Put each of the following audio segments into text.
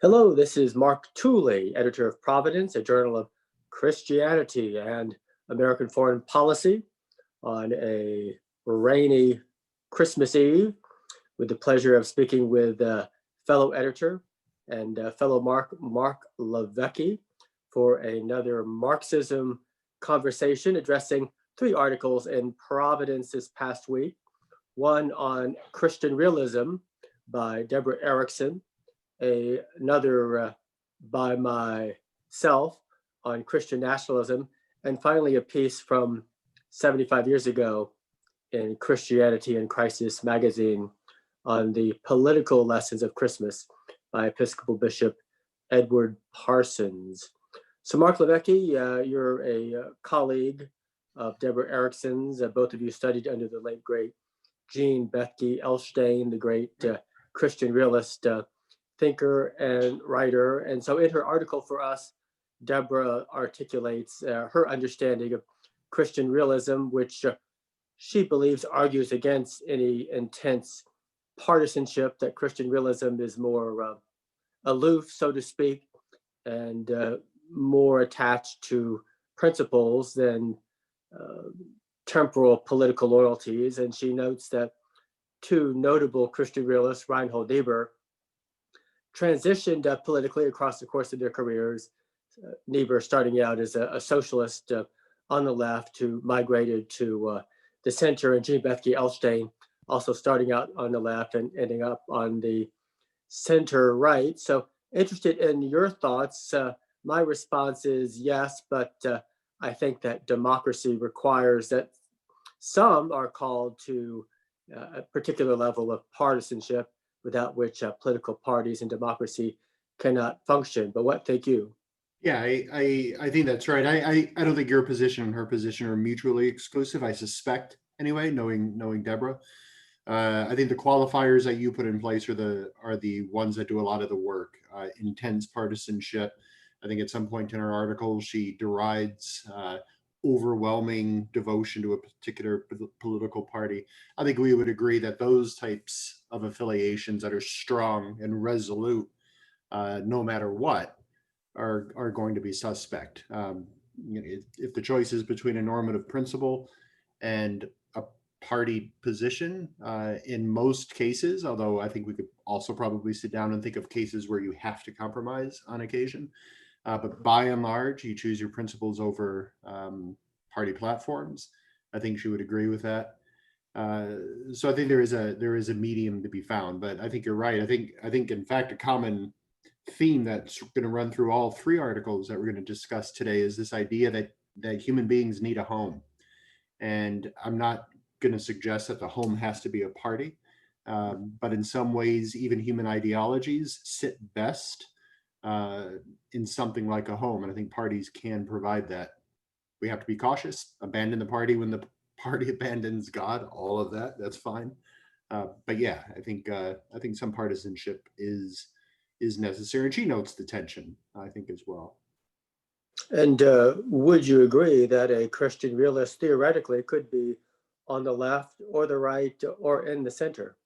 Hello, this is Mark Tooley, editor of Providence, a journal of Christianity and American foreign policy, on a rainy Christmas Eve, with the pleasure of speaking with fellow editor and fellow Marc LiVecche for another Marksism conversation addressing three articles in Providence this past week. One on Christian realism by Debra Erickson, another by myself on Christian nationalism, and finally a piece from 75 years ago in Christianity in Crisis magazine on the political lessons of Christmas by Episcopal Bishop Edward Parsons. So Marc LiVecche, you're a colleague of Debra Erickson's. Both of you studied under the late, great Jean Bethke Elshtain, the great Christian realist thinker and writer. And so in her article for us, Debra articulates her understanding of Christian realism, which she believes argues against any intense partisanship, that Christian realism is more aloof, so to speak, and more attached to principles than temporal political loyalties. And she notes that two notable Christian realists, Reinhold Niebuhr, transitioned politically across the course of their careers. Niebuhr starting out as a socialist on the left, who migrated to the center, and Jean Bethke Elshtain also starting out on the left and ending up on the center right. So interested in your thoughts. My response is yes, but I think that democracy requires that some are called to a particular level of partisanship, without which political parties and democracy cannot function. But what think you? Yeah, I think that's right. I don't think your position and her position are mutually exclusive. I suspect, anyway, knowing Debra. I think the qualifiers that you put in place are the ones that do a lot of the work. Intense partisanship. I think at some point in her article she derides overwhelming devotion to a particular political party. I think we would agree that those types of affiliations that are strong and resolute, no matter what, are going to be suspect. If the choice is between a normative principle and a party position, in most cases, although I think we could also probably sit down and think of cases where you have to compromise on occasion, but by and large, you choose your principles over party platforms. I think she would agree with that. So I think there is a medium to be found. But I think you're right. I think in fact a common theme that's going to run through all three articles that we're going to discuss today is this idea that human beings need a home. And I'm not going to suggest that the home has to be a party, but in some ways, even human ideologies sit best in something like a home. And I think parties can provide that. We have to be cautious, abandon the party when the party abandons God, all of that, that's fine. But yeah, I think some partisanship is necessary. And she notes the tension, I think, as well. And would you agree that a Christian realist theoretically could be on the left or the right or in the center?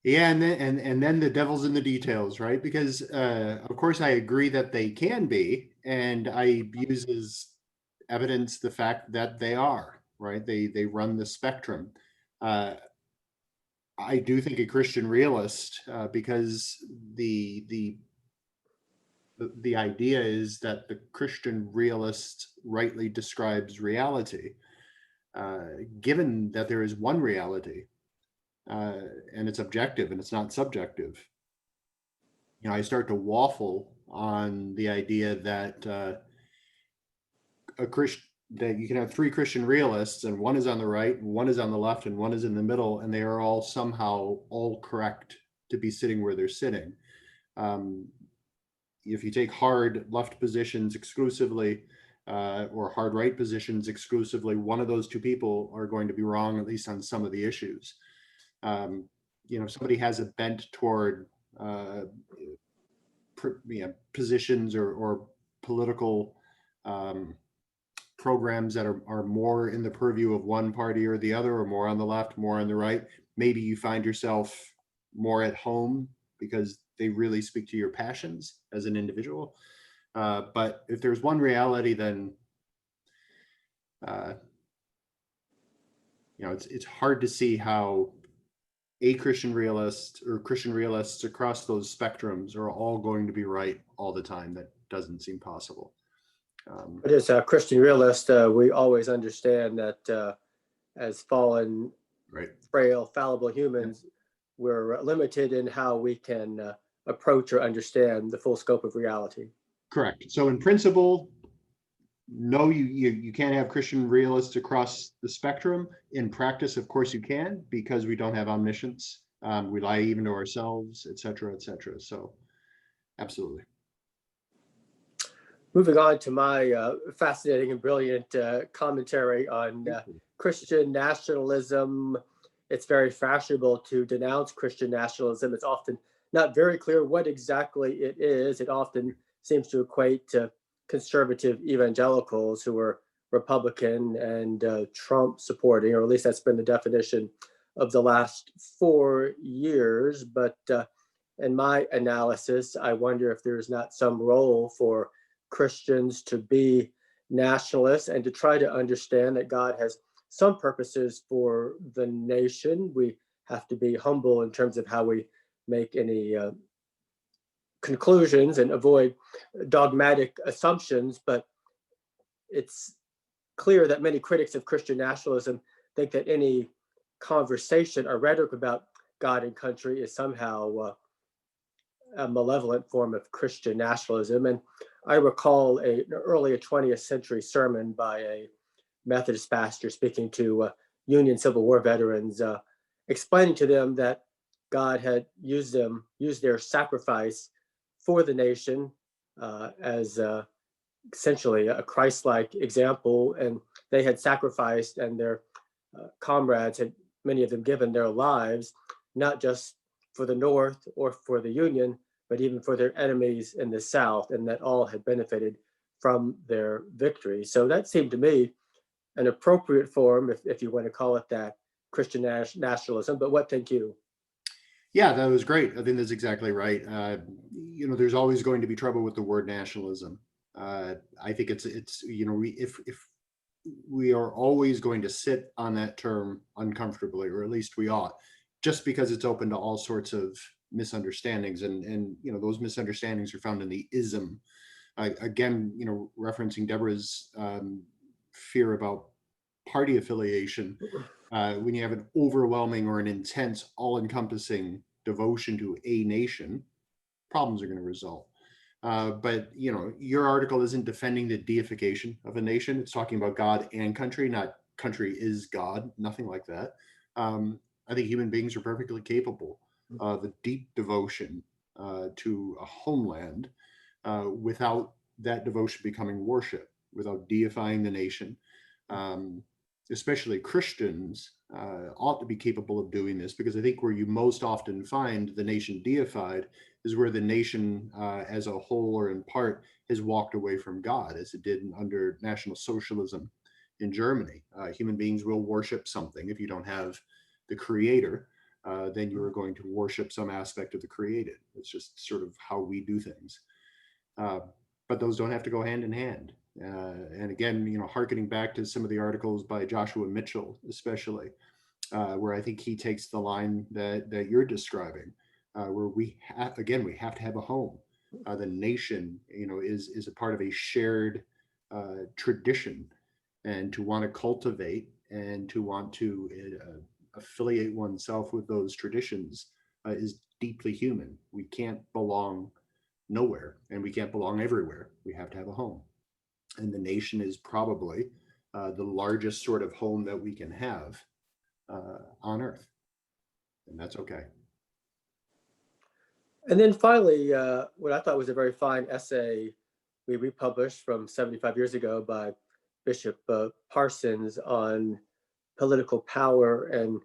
Yeah, and then the devil's in the details, right? Because of course I agree that they can be, and I use as evidence the fact that they are, right? They run the spectrum. I do think a Christian realist, because the idea is that the Christian realist rightly describes reality, given that there is one reality. And it's objective and it's not subjective. I start to waffle on the idea that that you can have three Christian realists, and one is on the right, and one is on the left, and one is in the middle, and they are all somehow all correct to be sitting where they're sitting. If you take hard left positions exclusively, or hard right positions exclusively, one of those two people are going to be wrong, at least on some of the issues. Somebody has a bent toward positions or political programs that are more in the purview of one party or the other, or more on the left, more on the right. Maybe you find yourself more at home because they really speak to your passions as an individual. But if there's one reality, then it's hard to see how a Christian realist or Christian realists across those spectrums are all going to be right all the time. That doesn't seem possible. But as a Christian realist, we always understand that as fallen, right, frail, fallible humans, we're limited in how we can approach or understand the full scope of reality. Correct. So in principle, no, you can't have Christian realists across the spectrum. In practice, of course you can, because we don't have omniscience. We lie even to ourselves, et cetera, et cetera. So absolutely. Moving on to my fascinating and brilliant commentary on Christian nationalism. It's very fashionable to denounce Christian nationalism. It's often not very clear what exactly it is. It often seems to equate to conservative evangelicals who are Republican and Trump supporting, or at least that's been the definition of the last 4 years. But in my analysis, I wonder if there's not some role for Christians to be nationalists and to try to understand that God has some purposes for the nation. We have to be humble in terms of how we make any conclusions and avoid dogmatic assumptions, but it's clear that many critics of Christian nationalism think that any conversation or rhetoric about God and country is somehow a malevolent form of Christian nationalism. And I recall an early 20th century sermon by a Methodist pastor speaking to Union Civil War veterans, explaining to them that God had used their sacrifice for the nation as essentially a Christ-like example, and they had sacrificed, and their comrades had, many of them, given their lives, not just for the North or for the Union, but even for their enemies in the South, and that all had benefited from their victory. So that seemed to me an appropriate form, if you want to call it that, Christian nationalism. But what think you? Yeah, that was great. I think that's exactly right. There's always going to be trouble with the word nationalism. I think it's if we are always going to sit on that term uncomfortably, or at least we ought, just because it's open to all sorts of misunderstandings, and those misunderstandings are found in the ism. Again, referencing Debra's fear about party affiliation. When you have an overwhelming or an intense, all-encompassing devotion to a nation, problems are going to result. But your article isn't defending the deification of a nation. It's talking about God and country, not country is God, nothing like that. I think human beings are perfectly capable of a deep devotion to a homeland without that devotion becoming worship, without deifying the nation. Especially Christians ought to be capable of doing this, because I think where you most often find the nation deified is where the nation as a whole or in part has walked away from God, as it did under National Socialism in Germany. Human beings will worship something. If you don't have the creator, then you are going to worship some aspect of the created. It's just sort of how we do things. But those don't have to go hand in hand. And again, hearkening back to some of the articles by Joshua Mitchell, especially, where I think he takes the line that you're describing, where we have to have a home. The nation, is a part of a shared tradition, and to want to cultivate and to want to affiliate oneself with those traditions is deeply human. We can't belong nowhere, and we can't belong everywhere. We have to have a home. And the nation is probably the largest sort of home that we can have on earth. And that's okay. And then finally, what I thought was a very fine essay we republished from 75 years ago by Bishop Parsons on political power and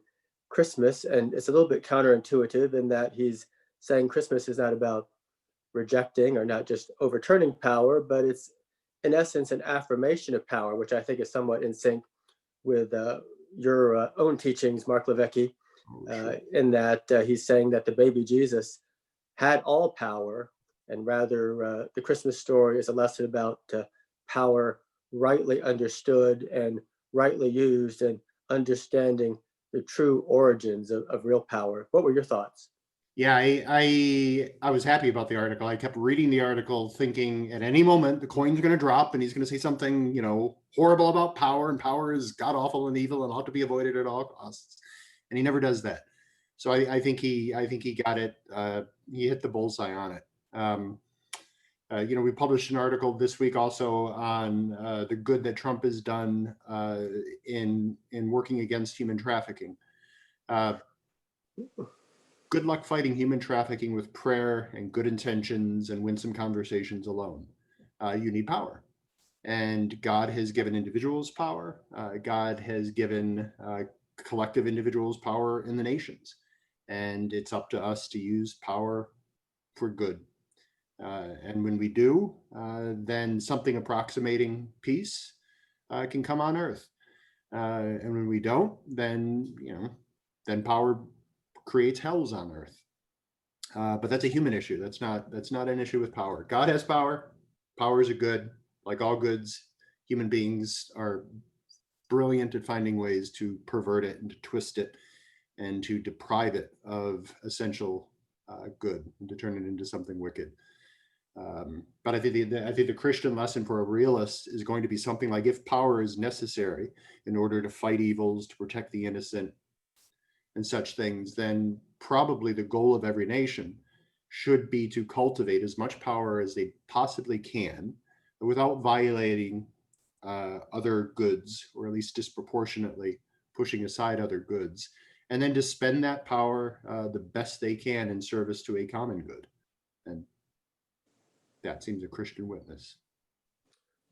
Christmas. And it's a little bit counterintuitive in that he's saying Christmas is not about rejecting or not just overturning power, but it's in essence an affirmation of power, which I think is somewhat in sync with your own teachings, Marc LiVecche, in that he's saying that the baby Jesus had all power, and rather the Christmas story is a lesson about power rightly understood and rightly used, and understanding the true origins of real power. What were your thoughts? Yeah, I was happy about the article. I kept reading the article thinking at any moment the coin's going to drop and he's going to say something, horrible about power, and power is god awful and evil and ought to be avoided at all costs. And he never does that. So I think he got it. He hit the bullseye on it. We published an article this week also on the good that Trump has done in working against human trafficking. Good luck fighting human trafficking with prayer and good intentions and winsome conversations alone. You need power. And God has given individuals power. God has given collective individuals power in the nations. And it's up to us to use power for good. And when we do, then something approximating peace can come on earth. And when we don't, then power creates hells on earth. But that's a human issue. That's not an issue with power. God has power. Powers are good. Like all goods, human beings are brilliant at finding ways to pervert it and to twist it and to deprive it of essential good and to turn it into something wicked. But I think the Christian lesson for a realist is going to be something like, if power is necessary in order to fight evils, to protect the innocent, and such things, then probably the goal of every nation should be to cultivate as much power as they possibly can without violating other goods, or at least disproportionately pushing aside other goods, and then to spend that power the best they can in service to a common good. And that seems a Christian witness.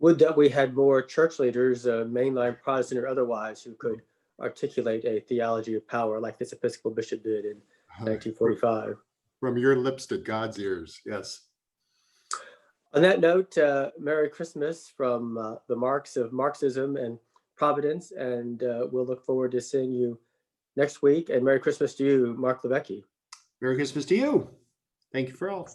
Would that we had more church leaders, mainline Protestant or otherwise, who could articulate a theology of power like this Episcopal bishop did in 1945. From your lips to God's ears, yes. On that note, Merry Christmas from the Marks of Marksism and Providence, and we'll look forward to seeing you next week. And Merry Christmas to you, Marc LiVecche. Merry Christmas to you. Thank you for all.